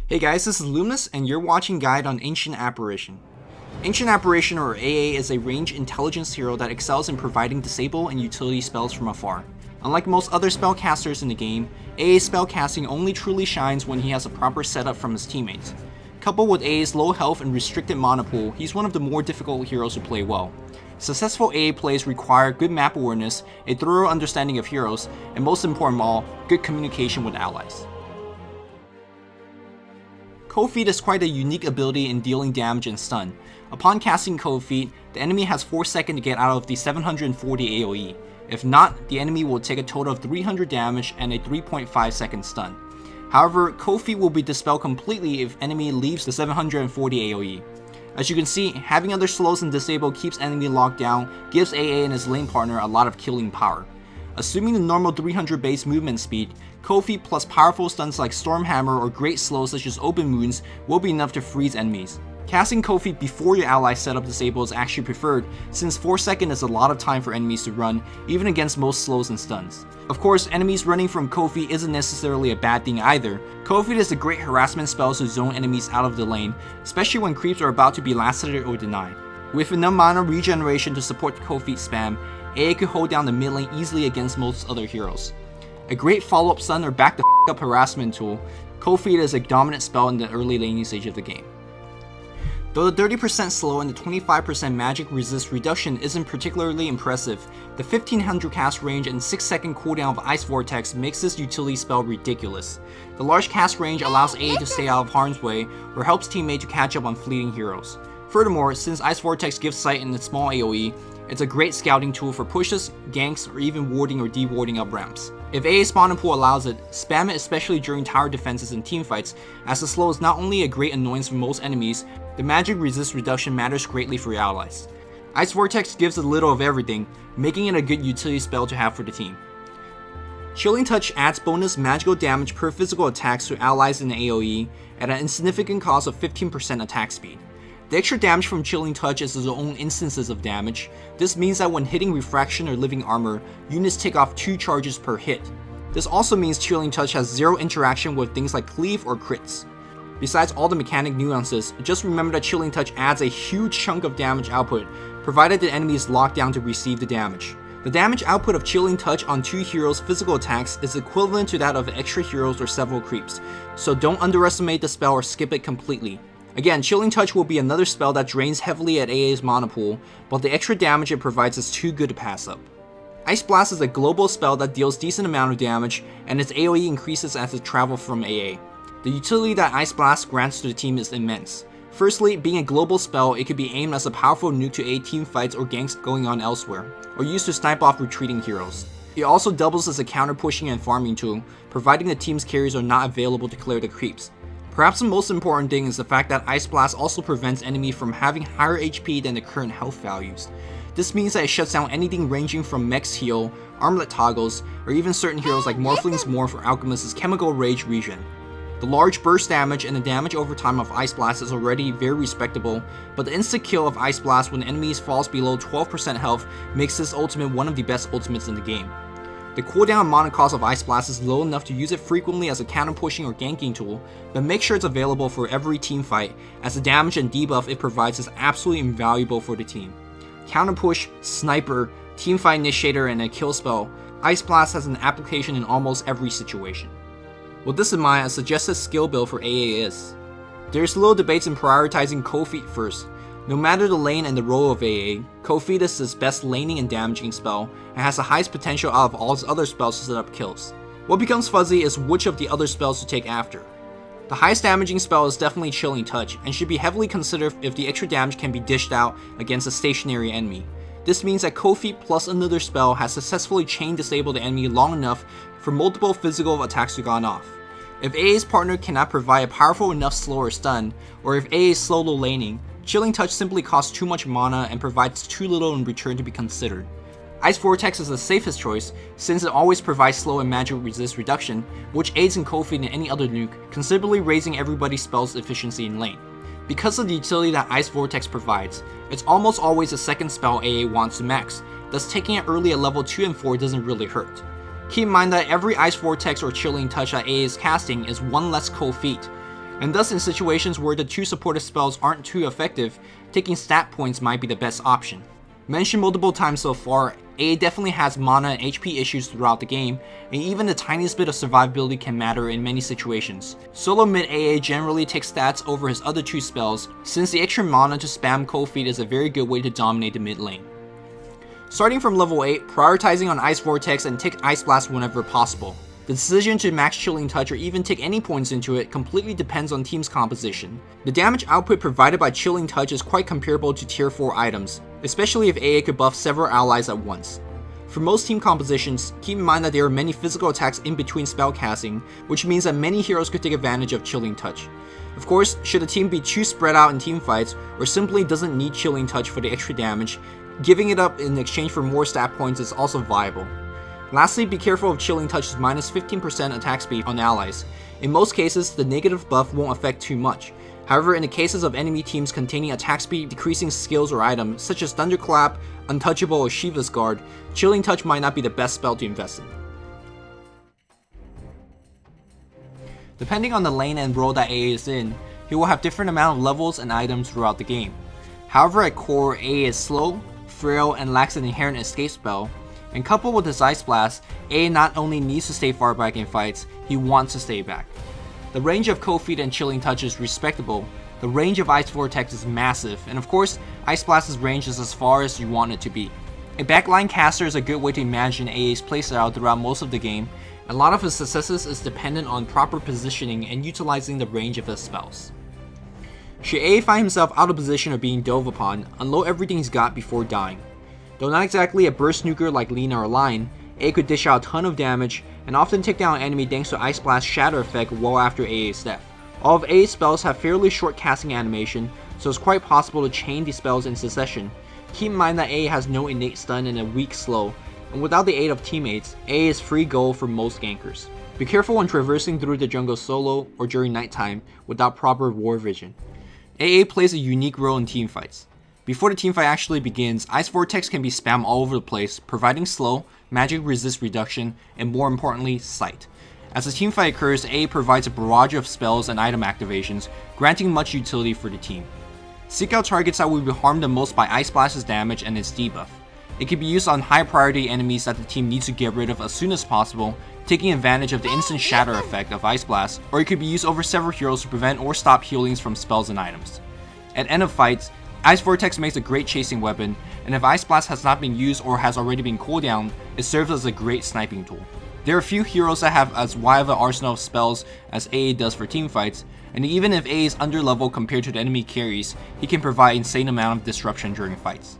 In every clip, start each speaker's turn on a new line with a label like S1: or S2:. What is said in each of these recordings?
S1: Hey guys, this is Luminous, and you're watching Guide on Ancient Apparition. Ancient Apparition, or AA, is a ranged intelligence hero that excels in providing disable and utility spells from afar. Unlike most other spellcasters in the game, AA's spellcasting only truly shines when he has a proper setup from his teammates. Coupled with AA's low health and restricted mana pool, he's one of the more difficult heroes to play well. Successful AA plays require good map awareness, a thorough understanding of heroes, and most important of all, good communication with allies. Cold Feet is quite a unique ability in dealing damage and stun. Upon casting Cold Feet, the enemy has 4 seconds to get out of the 740 AoE. If not, the enemy will take a total of 300 damage and a 3.5 second stun. However, Cold Feet will be dispelled completely if enemy leaves the 740 AoE. As you can see, having other slows and disable keeps enemy locked down, gives AA and his lane partner a lot of killing power. Assuming the normal 300 base movement speed, Cold Feet plus powerful stuns like Stormhammer or great slows such as Open Wounds will be enough to freeze enemies. Casting Cold Feet before your ally setup disable is actually preferred, since 4 seconds is a lot of time for enemies to run, even against most slows and stuns. Of course, enemies running from Cold Feet isn't necessarily a bad thing either. Cold Feet is a great harassment spell to zone enemies out of the lane, especially when creeps are about to be lacerated or denied. With enough mana regeneration to support the Cold Feet spam, AA could hold down the mid lane easily against most other heroes. A great follow-up stun or back the f up harassment tool, Cold Feet is a dominant spell in the early laning stage of the game. Though the 30% slow and the 25% magic resist reduction isn't particularly impressive, the 1500 cast range and 6 second cooldown of Ice Vortex makes this utility spell ridiculous. The large cast range allows AA to stay out of harm's way or helps teammate to catch up on fleeting heroes. Furthermore, since Ice Vortex gives sight in its small AoE, it's a great scouting tool for pushes, ganks, or even warding or de-warding up ramps. If AA spawn pool allows it, spam it especially during tower defenses and teamfights, as the slow is not only a great annoyance for most enemies, the magic resist reduction matters greatly for your allies. Ice Vortex gives a little of everything, making it a good utility spell to have for the team. Chilling Touch adds bonus magical damage per physical attacks to allies in the AoE at an insignificant cost of 15% attack speed. The extra damage from Chilling Touch is its own instances of damage. This means that when hitting Refraction or Living Armor, units take off 2 charges per hit. This also means Chilling Touch has 0 interaction with things like cleave or crits. Besides all the mechanic nuances, just remember that Chilling Touch adds a huge chunk of damage output, provided the enemy is locked down to receive the damage. The damage output of Chilling Touch on 2 heroes' physical attacks is equivalent to that of extra heroes or several creeps, so don't underestimate the spell or skip it completely. Again, Chilling Touch will be another spell that drains heavily at AA's mana pool, but the extra damage it provides is too good to pass up. Ice Blast is a global spell that deals decent amount of damage, and its AoE increases as it travels from AA. The utility that Ice Blast grants to the team is immense. Firstly, being a global spell, it could be aimed as a powerful nuke to aid team fights or ganks going on elsewhere, or used to snipe off retreating heroes. It also doubles as a counter pushing and farming tool, providing the team's carries are not available to clear the creeps. Perhaps the most important thing is the fact that Ice Blast also prevents enemy from having higher HP than the current health values. This means that it shuts down anything ranging from Mech's Heal, Armlet Toggles, or even certain heroes like Morphling's Morph or Alchemist's Chemical Rage regen. The large burst damage and the damage over time of Ice Blast is already very respectable, but the insta kill of Ice Blast when enemies falls below 12% health makes this ultimate one of the best ultimates in the game. The cooldown and mana cost of Ice Blast is low enough to use it frequently as a counter pushing or ganking tool, but make sure it's available for every team fight, as the damage and debuff it provides is absolutely invaluable for the team. Counter push, sniper, teamfight initiator, and a kill spell, Ice Blast has an application in almost every situation. With this in mind, a suggested skill build for AA is: there's little debates in prioritizing Cold Feet first. No matter the lane and the role of AA, Cold Feet is his best laning and damaging spell, and has the highest potential out of all his other spells to set up kills. What becomes fuzzy is which of the other spells to take after. The highest damaging spell is definitely Chilling Touch, and should be heavily considered if the extra damage can be dished out against a stationary enemy. This means that Cold Feet plus another spell has successfully chain disabled the enemy long enough for multiple physical attacks to go off. If AA's partner cannot provide a powerful enough slow or stun, or if AA is solo laning, Chilling Touch simply costs too much mana and provides too little in return to be considered. Ice Vortex is the safest choice, since it always provides slow and magic resist reduction, which aids in Cold Feet and any other nuke, considerably raising everybody's spell's efficiency in lane. Because of the utility that Ice Vortex provides, it's almost always the second spell AA wants to max, thus taking it early at level 2 and 4 doesn't really hurt. Keep in mind that every Ice Vortex or Chilling Touch that AA is casting is 1 less Cold Feet. and thus in situations where the two supportive spells aren't too effective, taking stat points might be the best option. Mentioned multiple times so far, AA definitely has mana and HP issues throughout the game, and even the tiniest bit of survivability can matter in many situations. Solo mid AA generally takes stats over his other two spells, since the extra mana to spam Cold Feet is a very good way to dominate the mid lane. Starting from level 8, prioritizing on Ice Vortex and take Ice Blast whenever possible. The decision to max Chilling Touch or even take any points into it completely depends on team's composition. The damage output provided by Chilling Touch is quite comparable to tier 4 items, especially if AA could buff several allies at once. For most team compositions, keep in mind that there are many physical attacks in between spell casting, which means that many heroes could take advantage of Chilling Touch. Of course, should a team be too spread out in team fights, or simply doesn't need Chilling Touch for the extra damage, giving it up in exchange for more stat points is also viable. Lastly, be careful of Chilling Touch's minus 15% attack speed on allies. In most cases, the negative buff won't affect too much. However, in the cases of enemy teams containing attack speed decreasing skills or items, such as Thunderclap, Untouchable, or Shiva's Guard, Chilling Touch might not be the best spell to invest in. Depending on the lane and role that AA is in, he will have different amount of levels and items throughout the game. However, at core, AA is slow, frail, and lacks an inherent escape spell, and coupled with his Ice Blast, AA not only needs to stay far back in fights, he wants to stay back. The range of Cold Feet and Chilling Touch is respectable, the range of Ice Vortex is massive, and of course, Ice Blast's range is as far as you want it to be. A backline caster is a good way to imagine AA's playstyle throughout most of the game, and a lot of his successes is dependent on proper positioning and utilizing the range of his spells. Should AA find himself out of position or being dove upon, unload everything he's got before dying. Though not exactly a burst nuker like Lina or Lion, AA could dish out a ton of damage and often take down an enemy thanks to Ice Blast Shatter effect well after AA's death. All of AA's spells have fairly short casting animation, so it's quite possible to chain these spells in succession. Keep in mind that AA has no innate stun and a weak slow, and without the aid of teammates, AA is free goal for most gankers. Be careful when traversing through the jungle solo or during nighttime without proper war vision. AA plays a unique role in teamfights. Before the teamfight actually begins, Ice Vortex can be spammed all over the place, providing slow, magic resist reduction, and more importantly, sight. As the teamfight occurs, AA provides a barrage of spells and item activations, granting much utility for the team. Seek out targets that will be harmed the most by Ice Blast's damage and its debuff. It can be used on high priority enemies that the team needs to get rid of as soon as possible, taking advantage of the instant shatter effect of Ice Blast, or it could be used over several heroes to prevent or stop healings from spells and items. At end of fights, Ice Vortex makes a great chasing weapon, and if Ice Blast has not been used or has already been cooldown, it serves as a great sniping tool. There are few heroes that have as wide of an arsenal of spells as AA does for teamfights, and even if AA is underleveled compared to the enemy carries, he can provide insane amount of disruption during fights.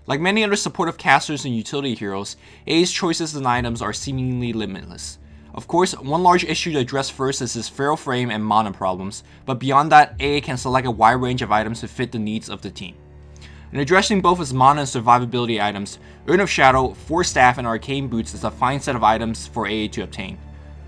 S1: Like many other supportive casters and utility heroes, AA's choices and items are seemingly limitless. Of course, one large issue to address first is his feral frame and mana problems, but beyond that, AA can select a wide range of items to fit the needs of the team. In addressing both his mana and survivability items, Urn of Shadow, Force Staff, and Arcane Boots is a fine set of items for AA to obtain.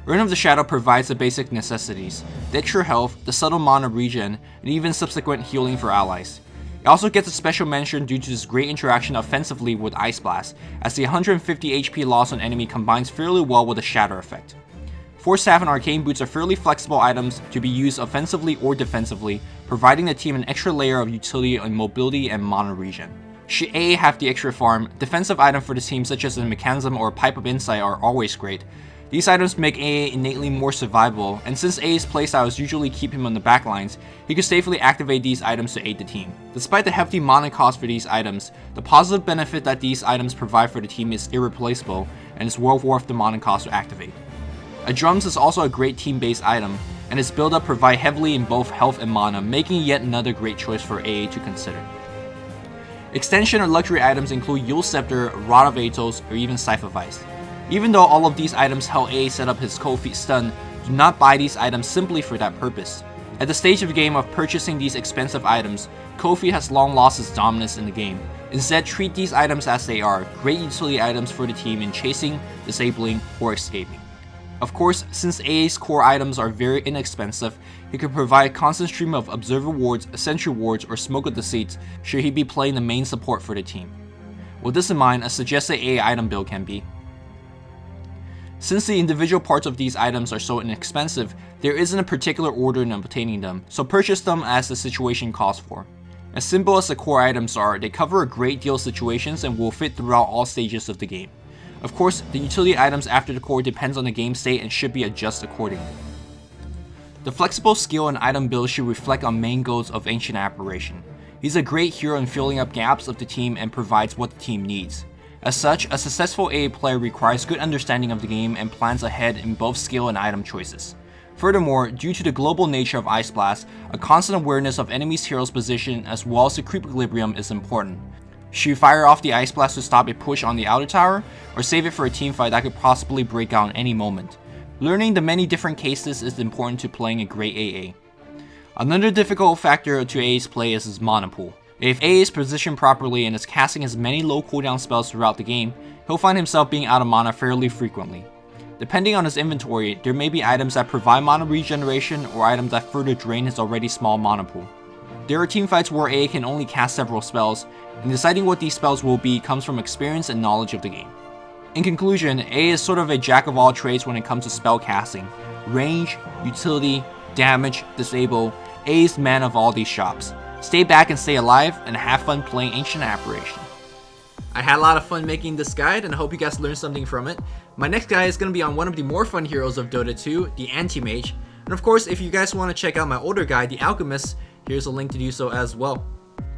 S1: Urn of the Shadow provides the basic necessities, the extra health, the subtle mana regen, and even subsequent healing for allies. It also gets a special mention due to its great interaction offensively with Ice Blast, as the 150 HP loss on enemy combines fairly well with the Shatter effect. Force Staff and Arcane Boots are fairly flexible items to be used offensively or defensively, providing the team an extra layer of utility on mobility and mana regen. Should AA have the extra farm, defensive items for the team such as a Mechanism or a Pipe of Insight are always great. These items make AA innately more survivable, and since AA's playstyles usually keep him on the backlines, he can safely activate these items to aid the team. Despite the hefty mana cost for these items, the positive benefit that these items provide for the team is irreplaceable, and is well worth the mana cost to activate. A Drums is also a great team-based item, and its build-up provide heavily in both health and mana, making it yet another great choice for AA to consider. Extension or luxury items include Yule Scepter, Rod of Atos, or even Scythe of Ice. Even though all of these items help AA set up his Cold Feet stun, do not buy these items simply for that purpose. At the stage of the game of purchasing these expensive items, Cold Feet has long lost its dominance in the game. Instead, treat these items as they are, great utility items for the team in chasing, disabling, or escaping. Of course, since AA's core items are very inexpensive, he can provide a constant stream of Observer Wards, Sentry Wards, or Smoke of Deceit should he be playing the main support for the team. With this in mind, a suggested AA item build can be Since the individual parts of these items are so inexpensive, there isn't a particular order in obtaining them, so purchase them as the situation calls for. As simple as the core items are, they cover a great deal of situations and will fit throughout all stages of the game. Of course, the utility items after the core depends on the game state and should be adjusted accordingly. The flexible skill and item build should reflect on main goals of Ancient Apparition. He's a great hero in filling up gaps of the team and provides what the team needs. As such, a successful AA player requires good understanding of the game and plans ahead in both skill and item choices. Furthermore, due to the global nature of Ice Blast, a constant awareness of enemy's hero's position as well as the creep equilibrium is important. Should you fire off the Ice Blast to stop a push on the outer tower, or save it for a teamfight that could possibly break out at any moment? Learning the many different cases is important to playing a great AA. Another difficult factor to AA's play is his mana pool. If AA is positioned properly and is casting as many low cooldown spells throughout the game, he'll find himself being out of mana fairly frequently. Depending on his inventory, there may be items that provide mana regeneration or items that further drain his already small mana pool. There are teamfights where AA can only cast several spells, and deciding what these spells will be comes from experience and knowledge of the game. In conclusion, AA is sort of a jack of all trades when it comes to spell casting. Range, utility, damage, disable, AA's man of all these shops. Stay back and stay alive, and have fun playing Ancient Apparition. I had a lot of fun making this guide, and I hope you guys learned something from it. My next guide is going to be on one of the more fun heroes of Dota 2, the Anti-Mage. And of course, if you guys want to check out my older guide, the Alchemist, here's a link to do so as well.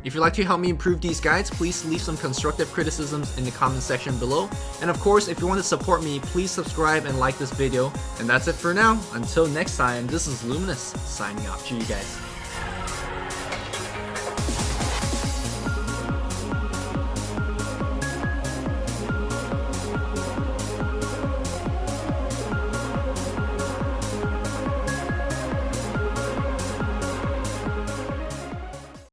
S1: If you'd like to help me improve these guides, please leave some constructive criticisms in the comment section below. And of course, if you want to support me, please subscribe and like this video. And that's it for now. Until next time, this is Luminous, signing off to you guys.